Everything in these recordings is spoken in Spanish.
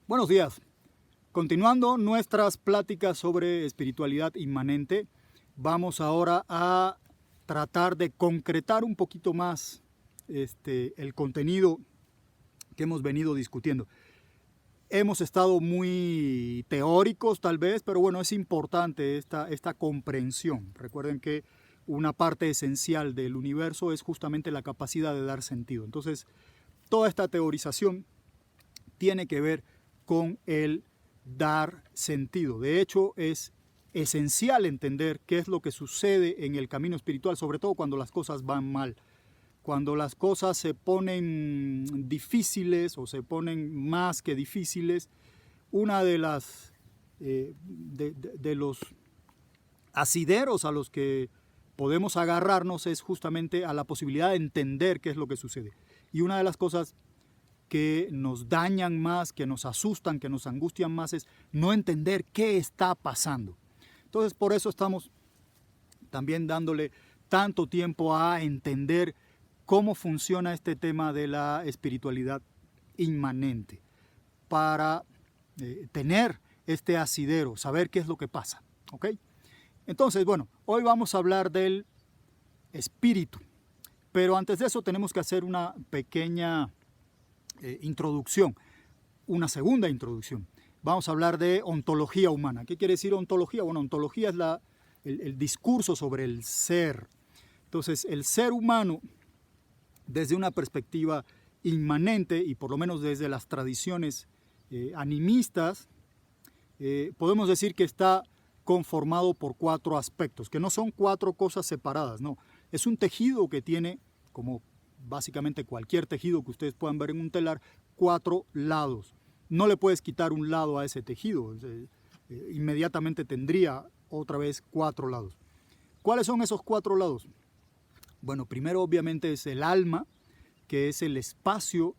Buenos días. Continuando nuestras pláticas sobre espiritualidad inmanente, vamos ahora a tratar de concretar un poquito más el contenido que hemos venido discutiendo. Hemos estado muy teóricos tal vez, pero bueno, es importante esta comprensión. Recuerden que una parte esencial del universo es justamente la capacidad de dar sentido. Entonces, toda esta teorización tiene que ver con el dar sentido. De hecho, es esencial entender qué es lo que sucede en el camino espiritual, sobre todo cuando las cosas van mal. Cuando las cosas se ponen difíciles o se ponen más que difíciles, una de los asideros a los que podemos agarrarnos es justamente a la posibilidad de entender qué es lo que sucede. Y una de las cosas que nos dañan más, que nos asustan, que nos angustian más, es no entender qué está pasando. Entonces, por eso estamos también dándole tanto tiempo a entender cómo funciona este tema de la espiritualidad inmanente, para tener este asidero, saber qué es lo que pasa. ¿Ok? Entonces, bueno, hoy vamos a hablar del espíritu, pero antes de eso tenemos que hacer una pequeña introducción, una segunda introducción. Vamos a hablar de ontología humana. ¿Qué quiere decir ontología? Bueno, ontología es el discurso sobre el ser. Entonces, el ser humano, desde una perspectiva inmanente, y por lo menos desde las tradiciones animistas, podemos decir que está conformado por 4 aspectos, que no son 4 cosas separadas, no. Es un tejido que tiene, como básicamente cualquier tejido que ustedes puedan ver en un telar, 4 lados. No le puedes quitar un lado a ese tejido, inmediatamente tendría otra vez 4 lados. ¿Cuáles son esos 4 lados? Bueno, primero obviamente es el alma, que es el espacio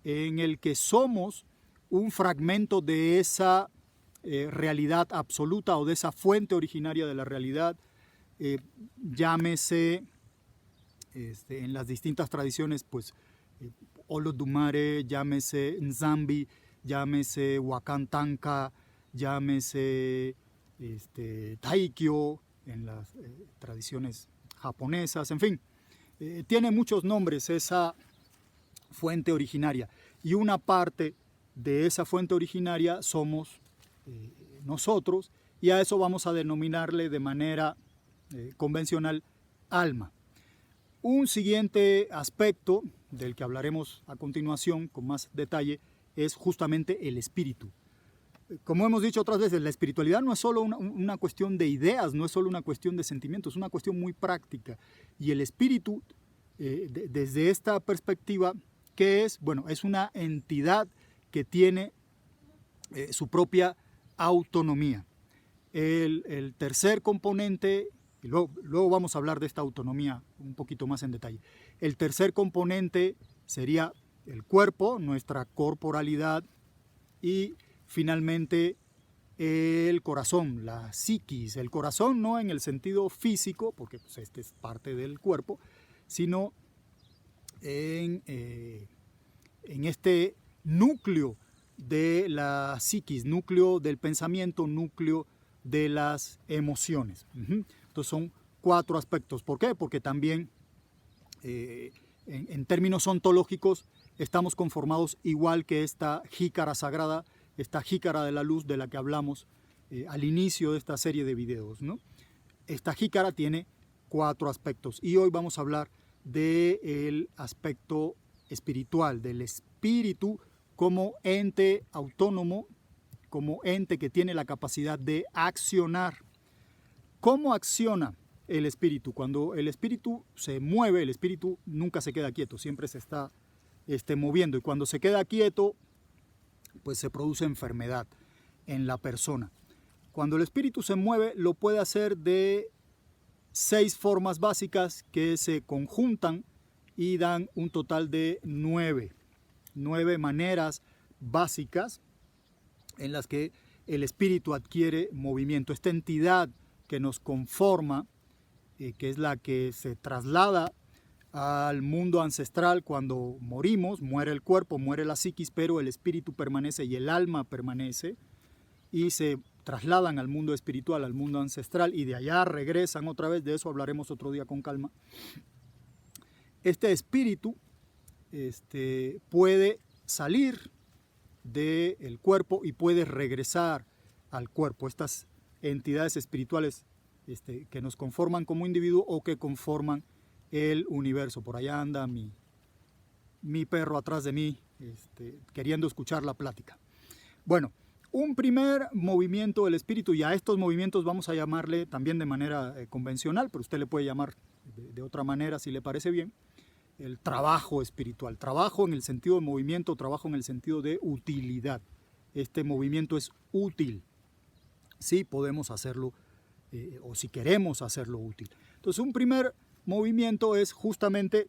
en el que somos un fragmento de esa realidad absoluta o de esa fuente originaria de la realidad, llámese en las distintas tradiciones, pues Olodumare, llámese Nzambi, llámese Wakantanka, llámese Taikyo en las tradiciones japonesas, en fin, tiene muchos nombres esa fuente originaria, y una parte de esa fuente originaria somos nosotros, y a eso vamos a denominarle de manera convencional alma. Un siguiente aspecto del que hablaremos a continuación con más detalle es justamente el espíritu. Como hemos dicho otras veces, la espiritualidad no es solo una cuestión de ideas, no es solo una cuestión de sentimientos, es una cuestión muy práctica. Y el espíritu, desde esta perspectiva, ¿qué es? Bueno, es una entidad que tiene su propia autonomía. El tercer componente, y luego vamos a hablar de esta autonomía un poquito más en detalle. El tercer componente sería el cuerpo, nuestra corporalidad, y finalmente el corazón, la psiquis. El corazón no en el sentido físico, porque pues, este es parte del cuerpo, sino en este núcleo de la psiquis, núcleo del pensamiento, núcleo de las emociones. Entonces son 4 aspectos. ¿Por qué? Porque también en términos ontológicos estamos conformados igual que esta jícara sagrada, esta jícara de la luz de la que hablamos al inicio de esta serie de videos, ¿no? Esta jícara tiene 4 aspectos, y hoy vamos a hablar del aspecto espiritual, del espíritu como ente autónomo, como ente que tiene la capacidad de accionar. ¿Cómo acciona el espíritu? Cuando el espíritu se mueve, el espíritu nunca se queda quieto, siempre se está moviendo, y cuando se queda quieto, pues se produce enfermedad en la persona. Cuando el espíritu se mueve, lo puede hacer de 6 formas básicas que se conjuntan y dan un total de 9 maneras básicas en las que el espíritu adquiere movimiento. Esta entidad que nos conforma, que es la que se traslada al mundo ancestral. Cuando morimos, muere el cuerpo, muere la psiquis, pero el espíritu permanece y el alma permanece, y se trasladan al mundo espiritual, al mundo ancestral, y de allá regresan otra vez. De eso hablaremos otro día con calma. Este espíritu puede salir del cuerpo y puede regresar al cuerpo. Estas entidades espirituales que nos conforman como individuo o que conforman el universo. Por allá anda mi perro atrás de mí, queriendo escuchar la plática. Bueno, un primer movimiento del espíritu, y a estos movimientos vamos a llamarle también de manera convencional, pero usted le puede llamar de otra manera si le parece bien, el trabajo espiritual. Trabajo en el sentido de movimiento, trabajo en el sentido de utilidad. Este movimiento es útil si podemos hacerlo o si queremos hacerlo útil. Entonces, un primer movimiento es justamente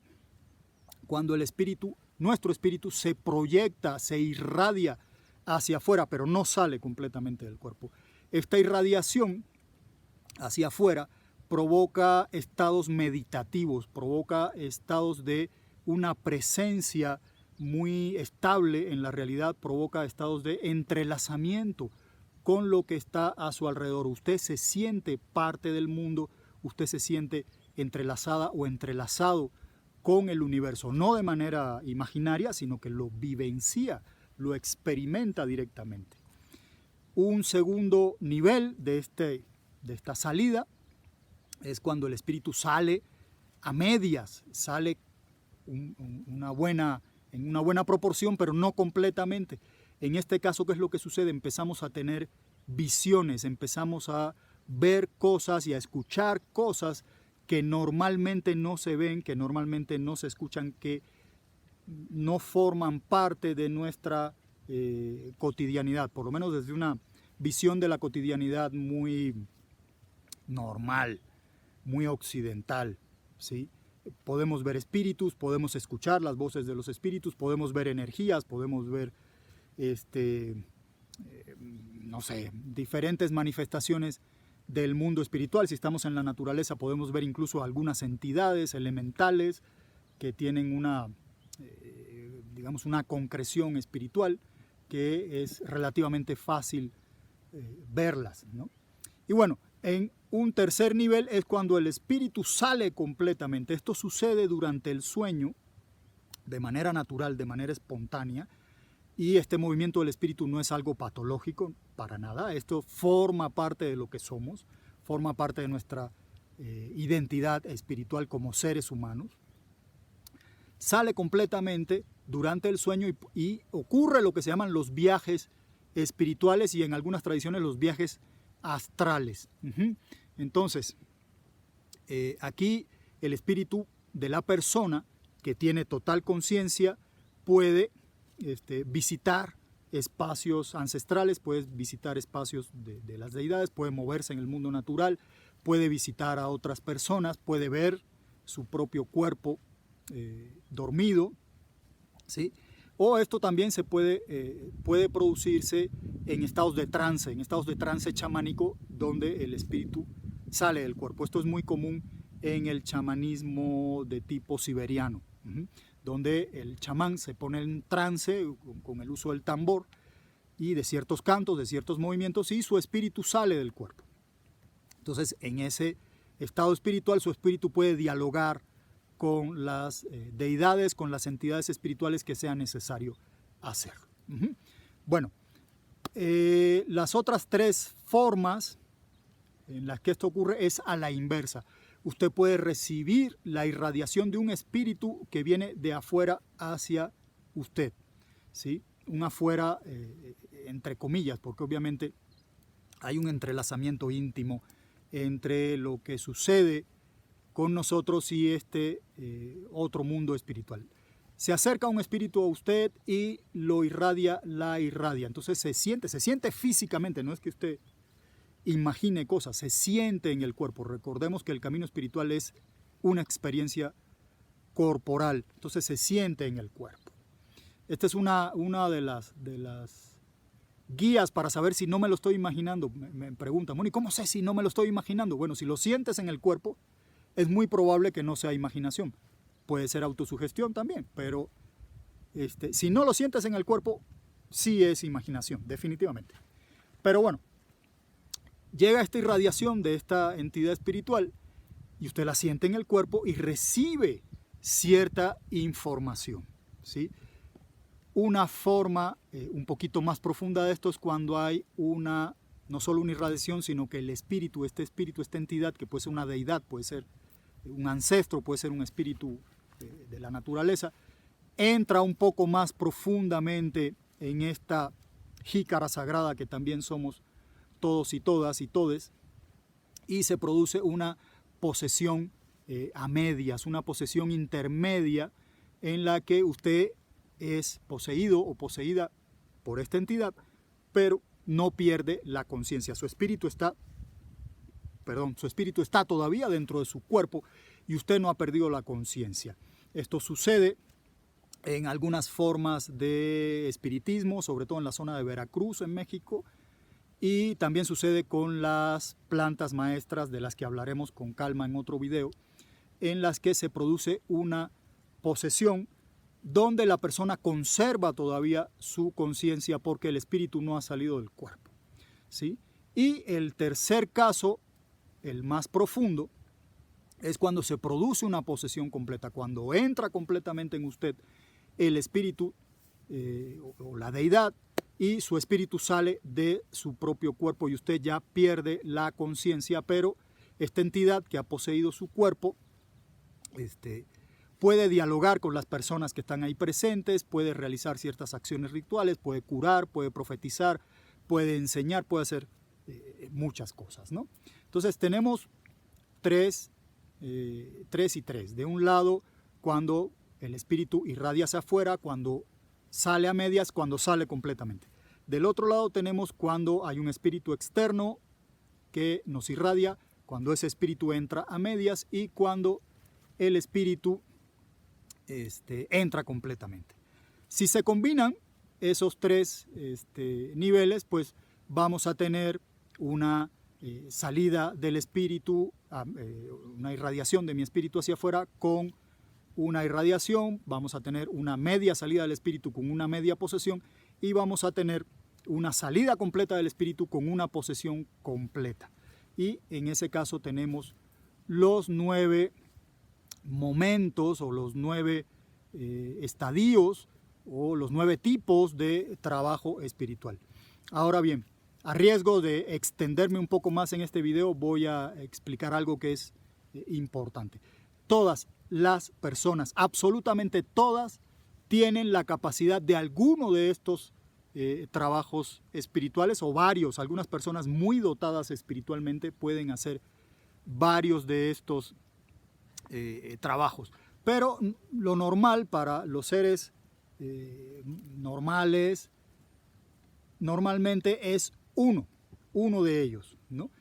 cuando el espíritu, nuestro espíritu, se proyecta, se irradia hacia afuera, pero no sale completamente del cuerpo. Esta irradiación hacia afuera provoca estados meditativos, provoca estados de una presencia muy estable en la realidad, provoca estados de entrelazamiento con lo que está a su alrededor. Usted se siente parte del mundo, usted se siente entrelazada o entrelazado con el universo, no de manera imaginaria, sino que lo vivencia, lo experimenta directamente. Un segundo nivel de esta salida es cuando el espíritu sale a medias, sale en una buena proporción, pero no completamente. En este caso, ¿qué es lo que sucede? Empezamos a tener visiones, empezamos a ver cosas y a escuchar cosas que normalmente no se ven, que normalmente no se escuchan, que no forman parte de nuestra cotidianidad, por lo menos desde una visión de la cotidianidad muy normal, muy occidental, ¿sí? Podemos ver espíritus, podemos escuchar las voces de los espíritus, podemos ver energías, podemos ver no sé, diferentes manifestaciones del mundo espiritual. Si estamos en la naturaleza, podemos ver incluso algunas entidades elementales que tienen digamos, una concreción espiritual que es relativamente fácil verlas, ¿no? Y bueno, en un tercer nivel es cuando el espíritu sale completamente. Esto sucede durante el sueño de manera natural, de manera espontánea, y este movimiento del espíritu no es algo patológico para nada. Esto forma parte de lo que somos, forma parte de nuestra identidad espiritual como seres humanos. Sale completamente durante el sueño y ocurre lo que se llaman los viajes espirituales y en algunas tradiciones los viajes astrales. Entonces, aquí el espíritu de la persona que tiene total conciencia puede visitar espacios ancestrales, puede visitar espacios de las deidades, puede moverse en el mundo natural, puede visitar a otras personas, puede ver su propio cuerpo dormido, ¿sí? O esto también se puede producirse en estados de trance chamánico, donde el espíritu sale del cuerpo. Esto es muy común en el chamanismo de tipo siberiano, donde el chamán se pone en trance con el uso del tambor y de ciertos cantos, de ciertos movimientos, y su espíritu sale del cuerpo. Entonces, en ese estado espiritual, su espíritu puede dialogar con las deidades, con las entidades espirituales que sea necesario hacerlo. Bueno, las otras tres formas en las que esto ocurre es a la inversa. Usted puede recibir la irradiación de un espíritu que viene de afuera hacia usted, ¿sí? Un afuera entre comillas, porque obviamente hay un entrelazamiento íntimo entre lo que sucede con nosotros y este otro mundo espiritual. Se acerca un espíritu a usted y lo irradia, la irradia. Entonces se siente físicamente, no es que usted imagine cosas, se siente en el cuerpo. Recordemos que el camino espiritual es una experiencia corporal, entonces se siente en el cuerpo. Esta es una de las guías para saber si no me lo estoy imaginando. Me preguntan, bueno, ¿y cómo sé si no me lo estoy imaginando? Bueno, si lo sientes en el cuerpo, es muy probable que no sea imaginación. puede ser autosugestión también, pero si no lo sientes en el cuerpo, sí es imaginación, definitivamente. Pero bueno, llega esta irradiación de esta entidad espiritual y usted la siente en el cuerpo y recibe cierta información, ¿sí? Una forma un poquito más profunda de esto es cuando hay no solo una irradiación, sino que el espíritu, esta entidad, que puede ser una deidad, puede ser un ancestro, puede ser un espíritu de la naturaleza, entra un poco más profundamente en esta jícara sagrada que también somos todos y todas y todes, y se produce una posesión a medias, una posesión intermedia en la que usted es poseído o poseída por esta entidad, pero no pierde la conciencia. Su espíritu está todavía dentro de su cuerpo y usted no ha perdido la conciencia. Esto sucede en algunas formas de espiritismo, sobre todo en la zona de Veracruz, en México, y también sucede con las plantas maestras, de las que hablaremos con calma en otro video, en las que se produce una posesión donde la persona conserva todavía su conciencia porque el espíritu no ha salido del cuerpo, ¿sí? Y el tercer caso, el más profundo, es cuando se produce una posesión completa, cuando entra completamente en usted el espíritu o la deidad y su espíritu sale de su propio cuerpo y usted ya pierde la conciencia, pero esta entidad que ha poseído su cuerpo puede dialogar con las personas que están ahí presentes, puede realizar ciertas acciones rituales, puede curar, puede profetizar, puede enseñar, puede hacer muchas cosas, ¿no? Entonces tenemos tres y tres. De un lado, cuando el espíritu irradia hacia afuera, cuando sale a medias, cuando sale completamente. Del otro lado tenemos cuando hay un espíritu externo que nos irradia, cuando ese espíritu entra a medias y cuando el espíritu entra completamente. Si se combinan esos tres niveles, pues vamos a tener una salida del espíritu, una irradiación de mi espíritu hacia afuera con una irradiación, vamos a tener una media salida del espíritu con una media posesión y vamos a tener una salida completa del espíritu con una posesión completa. Y en ese caso tenemos los 9 momentos o los 9 estadios o los 9 tipos de trabajo espiritual. Ahora bien, a riesgo de extenderme un poco más en este video, voy a explicar algo que es importante. Todas las personas, absolutamente todas, tienen la capacidad de alguno de estos trabajos espirituales o varios. Algunas personas muy dotadas espiritualmente pueden hacer varios de estos trabajos. Pero lo normal para los seres normales, normalmente es uno de ellos, ¿no?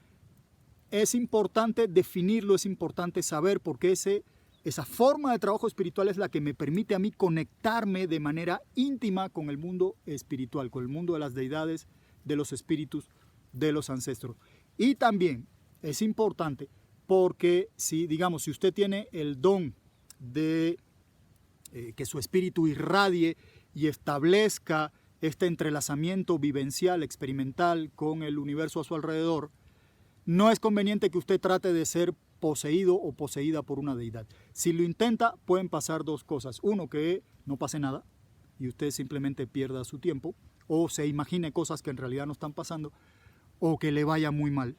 Es importante definirlo, es importante saber, porque esa forma de trabajo espiritual es la que me permite a mí conectarme de manera íntima con el mundo espiritual, con el mundo de las deidades, de los espíritus, de los ancestros. Y también es importante porque si usted tiene el don de que su espíritu irradie y establezca este entrelazamiento vivencial, experimental con el universo a su alrededor, no es conveniente que usted trate de ser poseído o poseída por una deidad. Si lo intenta, pueden pasar dos cosas. Uno, que no pase nada y usted simplemente pierda su tiempo, o se imagine cosas que en realidad no están pasando, o que le vaya muy mal.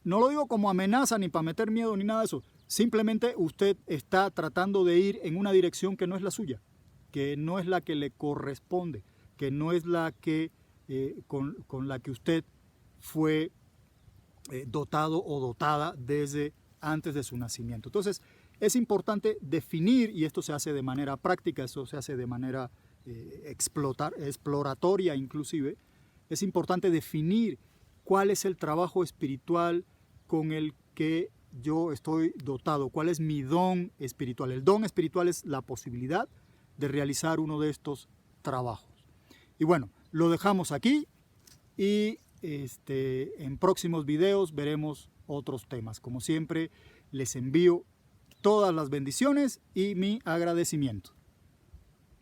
No lo digo como amenaza ni para meter miedo ni nada de eso. Simplemente usted está tratando de ir en una dirección que no es la suya, que no es la que le corresponde, que no es la que con la que usted fue dotado o dotada desde antes de su nacimiento. Entonces es importante definir, y esto se hace de manera práctica, esto se hace de manera exploratoria inclusive, es importante definir cuál es el trabajo espiritual con el que yo estoy dotado, cuál es mi don espiritual. El don espiritual es la posibilidad de realizar uno de estos trabajos. Y bueno, lo dejamos aquí y en próximos videos veremos otros temas. Como siempre, les envío todas las bendiciones y mi agradecimiento.